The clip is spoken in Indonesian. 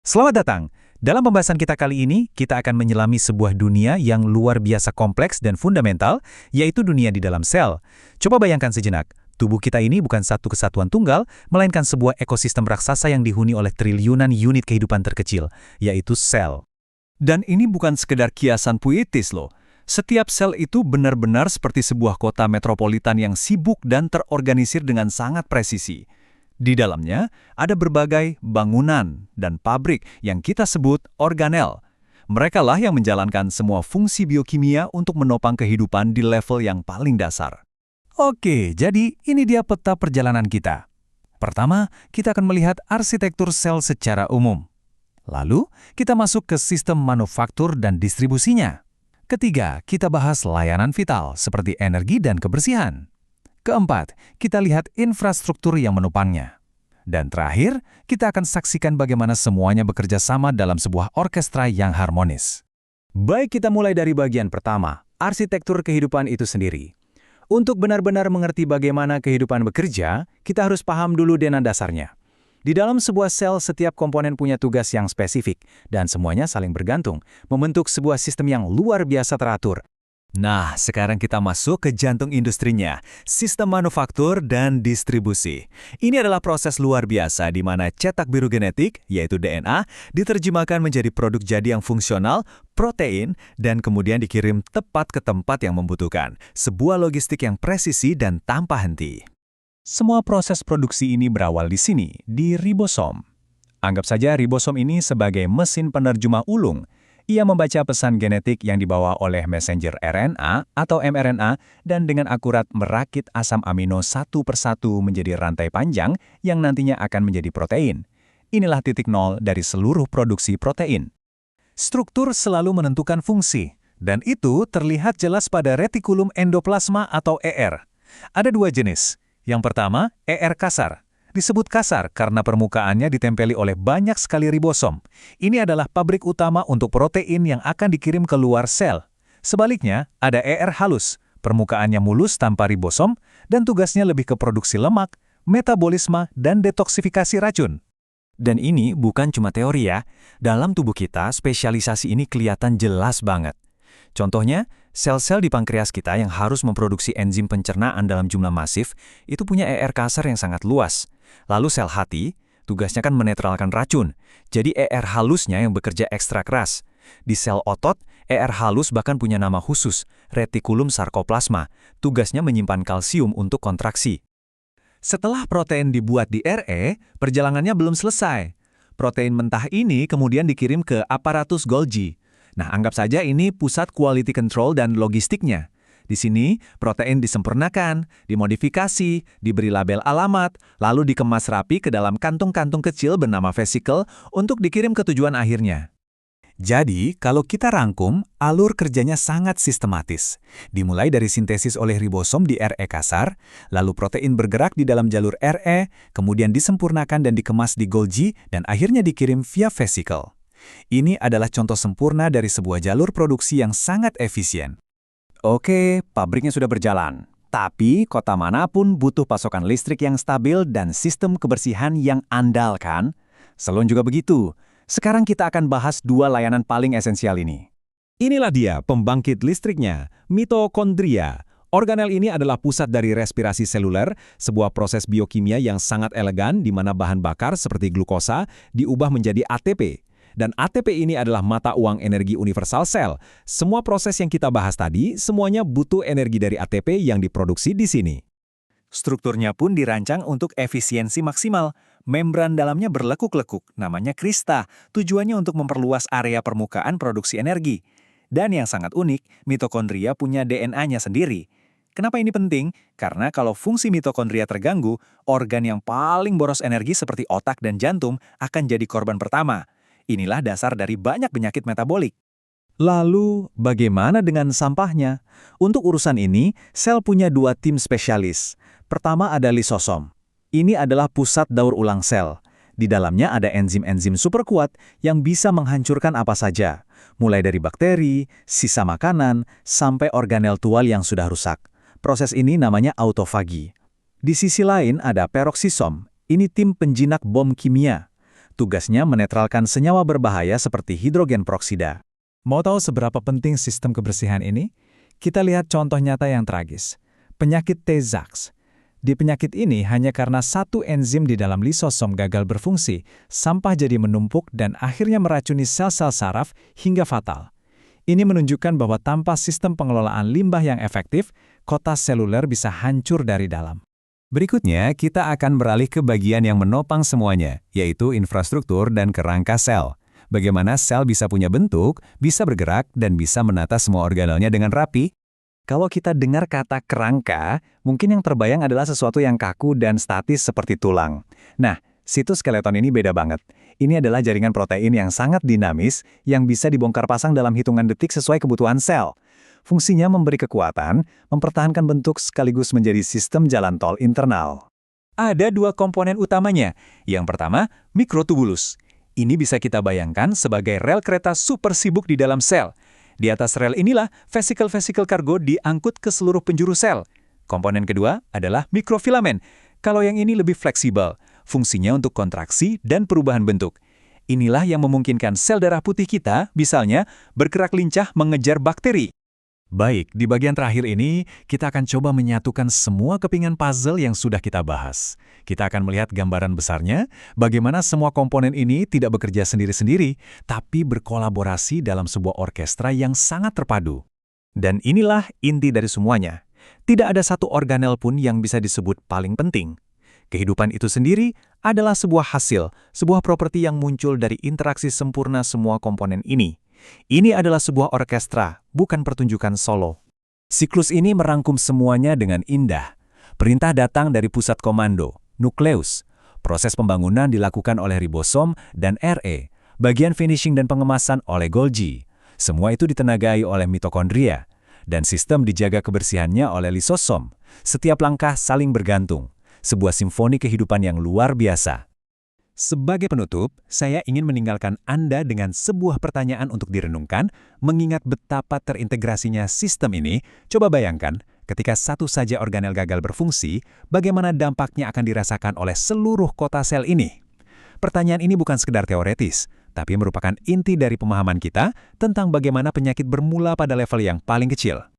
Selamat datang! Dalam pembahasan kita kali ini, kita akan menyelami sebuah dunia yang luar biasa kompleks dan fundamental, yaitu dunia di dalam sel. Coba bayangkan sejenak, tubuh kita ini bukan satu kesatuan tunggal, melainkan sebuah ekosistem raksasa yang dihuni oleh triliunan unit kehidupan terkecil, yaitu sel. Dan ini bukan sekedar kiasan puitis loh. Setiap sel itu benar-benar seperti sebuah kota metropolitan yang sibuk dan terorganisir dengan sangat presisi. Di dalamnya ada berbagai bangunan dan pabrik yang kita sebut organel. Merekalah yang menjalankan semua fungsi biokimia untuk menopang kehidupan di level yang paling dasar. Oke, jadi ini dia peta perjalanan kita. Pertama, kita akan melihat arsitektur sel secara umum. Lalu, kita masuk ke sistem manufaktur dan distribusinya. Ketiga, kita bahas layanan vital seperti energi dan kebersihan. Keempat, kita lihat infrastruktur yang menopangnya. Dan terakhir, kita akan saksikan bagaimana semuanya bekerja sama dalam sebuah orkestra yang harmonis. Baik, kita mulai dari bagian pertama, arsitektur kehidupan itu sendiri. Untuk benar-benar mengerti bagaimana kehidupan bekerja, kita harus paham dulu DNA dasarnya. Di dalam sebuah sel, setiap komponen punya tugas yang spesifik, dan semuanya saling bergantung, membentuk sebuah sistem yang luar biasa teratur. Nah, sekarang kita masuk ke jantung industrinya, sistem manufaktur dan distribusi. Ini adalah proses luar biasa di mana cetak biru genetik, yaitu DNA, diterjemahkan menjadi produk jadi yang fungsional, protein, dan kemudian dikirim tepat ke tempat yang membutuhkan. Sebuah logistik yang presisi dan tanpa henti. Semua proses produksi ini berawal di sini, di ribosom. Anggap saja ribosom ini sebagai mesin penerjemah ulung. Ia membaca pesan genetik yang dibawa oleh messenger RNA atau mRNA dan dengan akurat merakit asam amino satu persatu menjadi rantai panjang yang nantinya akan menjadi protein. Inilah titik nol dari seluruh produksi protein. Struktur selalu menentukan fungsi, dan itu terlihat jelas pada retikulum endoplasma atau ER. Ada dua jenis. Yang pertama, ER kasar. Disebut kasar karena permukaannya ditempeli oleh banyak sekali ribosom. Ini adalah pabrik utama untuk protein yang akan dikirim ke luar sel. Sebaliknya, ada ER halus. Permukaannya mulus tanpa ribosom dan tugasnya lebih ke produksi lemak, metabolisme, dan detoksifikasi racun. Dan ini bukan cuma teori ya. Dalam tubuh kita, spesialisasi ini kelihatan jelas banget. Contohnya, sel-sel di pankreas kita yang harus memproduksi enzim pencernaan dalam jumlah masif, itu punya ER kasar yang sangat luas. Lalu sel hati, tugasnya kan menetralkan racun. Jadi ER halusnya yang bekerja ekstra keras. Di sel otot, ER halus bahkan punya nama khusus, retikulum sarkoplasma. Tugasnya menyimpan kalsium untuk kontraksi. Setelah protein dibuat di RE, perjalanannya belum selesai. Protein mentah ini kemudian dikirim ke aparatus Golgi. Nah, anggap saja ini pusat quality control dan logistiknya. Di sini, protein disempurnakan, dimodifikasi, diberi label alamat, lalu dikemas rapi ke dalam kantung-kantung kecil bernama vesicle untuk dikirim ke tujuan akhirnya. Jadi, kalau kita rangkum, alur kerjanya sangat sistematis. Dimulai dari sintesis oleh ribosom di RE kasar, lalu protein bergerak di dalam jalur RE, kemudian disempurnakan dan dikemas di Golgi, dan akhirnya dikirim via vesicle. Ini adalah contoh sempurna dari sebuah jalur produksi yang sangat efisien. Oke, pabriknya sudah berjalan. Tapi kota manapun butuh pasokan listrik yang stabil dan sistem kebersihan yang andal kan? Selon juga begitu. Sekarang kita akan bahas dua layanan paling esensial ini. Inilah dia pembangkit listriknya, mitokondria. Organel ini adalah pusat dari respirasi seluler, sebuah proses biokimia yang sangat elegan di mana bahan bakar seperti glukosa diubah menjadi ATP. Dan ATP ini adalah mata uang energi universal sel. Semua proses yang kita bahas tadi, semuanya butuh energi dari ATP yang diproduksi di sini. Strukturnya pun dirancang untuk efisiensi maksimal. Membran dalamnya berlekuk-lekuk, namanya krista. Tujuannya untuk memperluas area permukaan produksi energi. Dan yang sangat unik, mitokondria punya DNA-nya sendiri. Kenapa ini penting? Karena kalau fungsi mitokondria terganggu, organ yang paling boros energi seperti otak dan jantung akan jadi korban pertama. Inilah dasar dari banyak penyakit metabolik. Lalu, bagaimana dengan sampahnya? Untuk urusan ini, sel punya dua tim spesialis. Pertama ada lisosom. Ini adalah pusat daur ulang sel. Di dalamnya ada enzim-enzim super kuat yang bisa menghancurkan apa saja, mulai dari bakteri, sisa makanan, sampai organel tual yang sudah rusak. Proses ini namanya autofagi. Di sisi lain ada peroksisom. Ini tim penjinak bom kimia. Tugasnya menetralkan senyawa berbahaya seperti hidrogen peroksida. Mau tahu seberapa penting sistem kebersihan ini? Kita lihat contoh nyata yang tragis. Penyakit Tay-Sachs. Di penyakit ini, hanya karena satu enzim di dalam lisosom gagal berfungsi, sampah jadi menumpuk dan akhirnya meracuni sel-sel saraf hingga fatal. Ini menunjukkan bahwa tanpa sistem pengelolaan limbah yang efektif, kota seluler bisa hancur dari dalam. Berikutnya, kita akan beralih ke bagian yang menopang semuanya, yaitu infrastruktur dan kerangka sel. Bagaimana sel bisa punya bentuk, bisa bergerak, dan bisa menata semua organelnya dengan rapi. Kalau kita dengar kata kerangka, mungkin yang terbayang adalah sesuatu yang kaku dan statis seperti tulang. Nah, sitoskeleton ini beda banget. Ini adalah jaringan protein yang sangat dinamis yang bisa dibongkar pasang dalam hitungan detik sesuai kebutuhan sel. Fungsinya memberi kekuatan, mempertahankan bentuk sekaligus menjadi sistem jalan tol internal. Ada dua komponen utamanya. Yang pertama, mikrotubulus. Ini bisa kita bayangkan sebagai rel kereta super sibuk di dalam sel. Di atas rel inilah vesikel-vesikel kargo diangkut ke seluruh penjuru sel. Komponen kedua adalah mikrofilamen. Kalau yang ini lebih fleksibel, fungsinya untuk kontraksi dan perubahan bentuk. Inilah yang memungkinkan sel darah putih kita, misalnya, bergerak lincah mengejar bakteri. Baik, di bagian terakhir ini, kita akan coba menyatukan semua kepingan puzzle yang sudah kita bahas. Kita akan melihat gambaran besarnya, bagaimana semua komponen ini tidak bekerja sendiri-sendiri, tapi berkolaborasi dalam sebuah orkestra yang sangat terpadu. Dan inilah inti dari semuanya. Tidak ada satu organel pun yang bisa disebut paling penting. Kehidupan itu sendiri adalah sebuah hasil, sebuah properti yang muncul dari interaksi sempurna semua komponen ini. Ini adalah sebuah orkestra, bukan pertunjukan solo. Siklus ini merangkum semuanya dengan indah. Perintah datang dari pusat komando, nukleus. Proses pembangunan dilakukan oleh ribosom dan RE. Bagian finishing dan pengemasan oleh Golgi. Semua itu ditenagai oleh mitokondria. Dan sistem dijaga kebersihannya oleh lisosom. Setiap langkah saling bergantung. Sebuah simfoni kehidupan yang luar biasa. Sebagai penutup, saya ingin meninggalkan Anda dengan sebuah pertanyaan untuk direnungkan, mengingat betapa terintegrasinya sistem ini. Coba bayangkan, ketika satu saja organel gagal berfungsi, bagaimana dampaknya akan dirasakan oleh seluruh kota sel ini? Pertanyaan ini bukan sekedar teoretis, tapi merupakan inti dari pemahaman kita tentang bagaimana penyakit bermula pada level yang paling kecil.